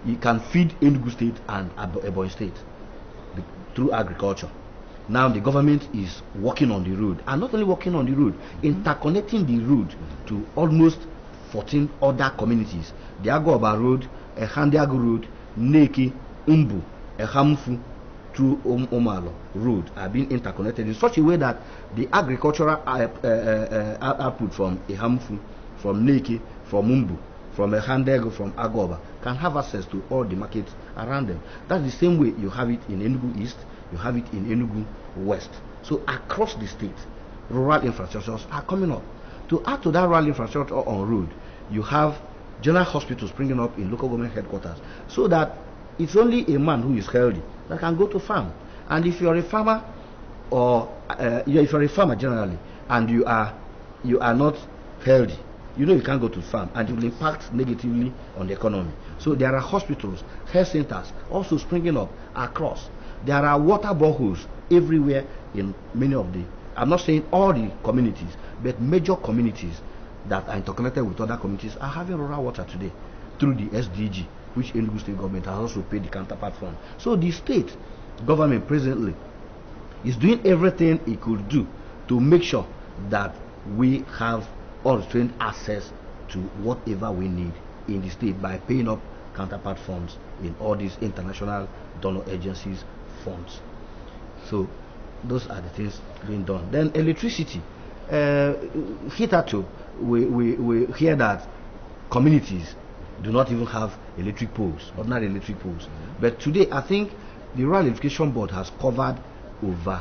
you can feed Enugu State and Ebonyi State through agriculture. Now the government is working on the road, and not only working on the road, interconnecting the road to almost 14 other communities. The Agoba Road, Ehandiago Road, Neki, Umbu, Ehamfu, through Omalo Road are being interconnected in such a way that the agricultural output from Ehamfu, from Neki, from Umbu, from Ehandiago, from Agoba can have access to all the markets around them. That's the same way you have it in Enugu East, you have it in Enugu West. So across the state, rural infrastructures are coming up. To add to that rural infrastructure on road, you have general hospitals springing up in local government headquarters, so that it's only a man who is healthy that can go to farm. And if you're a farmer, or if you're a farmer generally, and you are not healthy, you know you can't go to farm, and it will impact negatively on the economy. So there are hospitals, health centers also springing up across. There are water boreholes everywhere in many of the, I'm not saying all the communities, but major communities that are interconnected with other communities are having rural water today through the SDG, which Enugu State government has also paid the counterpart fund. So the state government presently is doing everything it could do to make sure that we have unrestrained access to whatever we need in the state by paying up counterpart funds in all these international donor agencies funds. So those are the things being done. Then electricity, hitherto we hear that communities do not even have electric poles, ordinary electric poles. But today I think the Rural Electrification Board has covered over,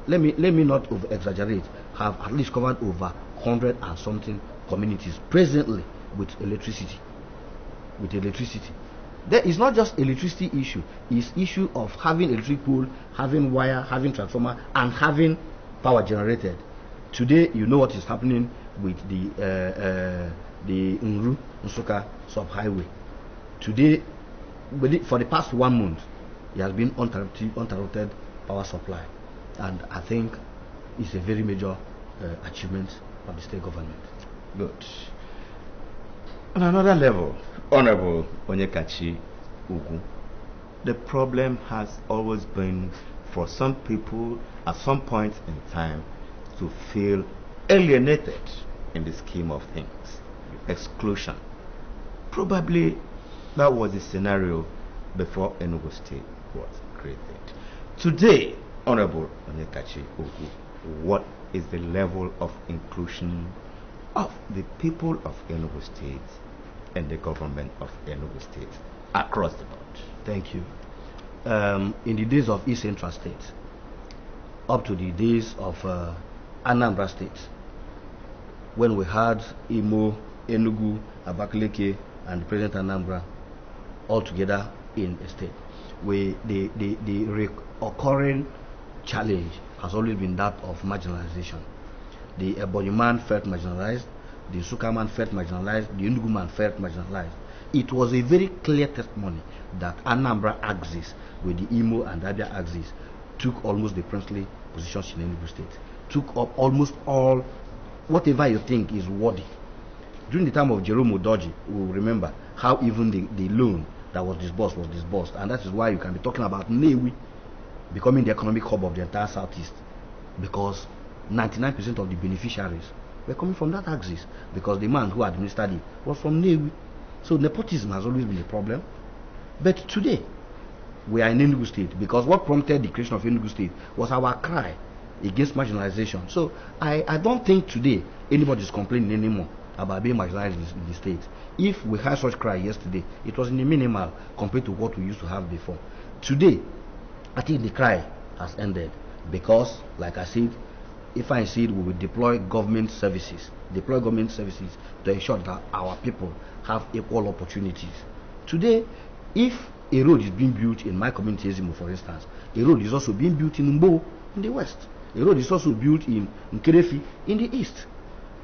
let me not over exaggerate, have at least covered over 100 and something communities presently with electricity. There is not just electricity issue, it's issue of having electric pole, having wire, having transformer, and having power generated. Today you know what is happening with the Nru Nsuka sub-highway. Today, for the past 1 month, it has been uninterrupted power supply, and I think it's a very major achievement of the state government. Good. On another level, Honorable Onyekachi Ugwu, the problem has always been for some people at some point in time to feel alienated in the scheme of things. Exclusion. Probably that was the scenario before Enugu State was created. Today, Honorable Onyekachi Ugwu, what is the level of inclusion of the people of Enugu State and the government of Enugu State across the board? Thank you. In the days of East Central State, up to the days of Anambra State, when we had Imo, Enugu, Abakaliki, and President Anambra all together in a state, the recurring challenge has always been that of marginalization. The Ebonyi man felt marginalized, the Nsukka man felt marginalized, the Enugu man felt marginalized. It was a very clear testimony that Anambra axis with the Imo and Abia axis took almost the princely positions in Enugu State, took up almost all whatever you think is worthy. During the time of Jerome Udoji, we will remember how even the loan that was disbursed, and that is why you can be talking about Nnewi becoming the economic hub of the entire Southeast, because 99% of the beneficiaries were coming from that axis, because the man who administered it was from Nnewi. So nepotism has always been a problem. But today, we are in Enugu State, because what prompted the creation of Enugu State was our cry against marginalization. So I don't think today anybody is complaining anymore about being marginalized in the state. If we had such cry yesterday, it was in the minimal compared to what we used to have before. Today, I think the cry has ended, because, like I said, if I said we will deploy government services to ensure that our people have equal opportunities. Today, if a road is being built in my community, Ezimo, for instance, a road is also being built in Mbo in the west. A road is also built in Nkerefi in the east.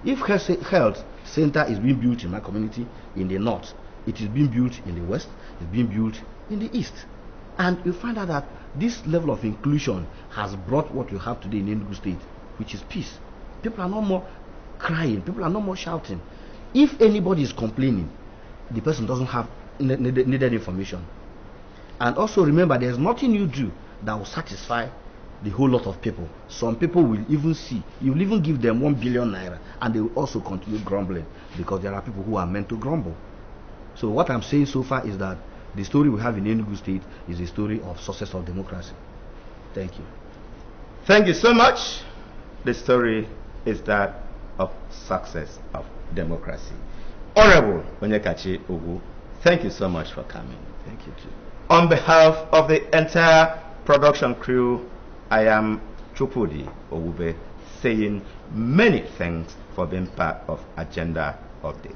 If health center is being built in my community in the north, it is being built in the west, it's being built in the east. And you find out that this level of inclusion has brought what you have today in Enugu State, which is peace. People are no more crying, people are no more shouting. If anybody is complaining, the person doesn't have needed information. And also remember, there's nothing you do that will satisfy the whole lot of people. Some people will even see, you will even give them 1 billion naira and they will also continue grumbling, because there are people who are meant to grumble. So what I'm saying so far is that the story we have in Enugu State is a story of success of democracy. Thank you. Thank you so much. The story is that of success of democracy. Honorable Onyekachi Ugwu, thank you so much for coming. Thank you too. On behalf of the entire production crew, I am Chupudi Owube saying many thanks for being part of Agenda Update.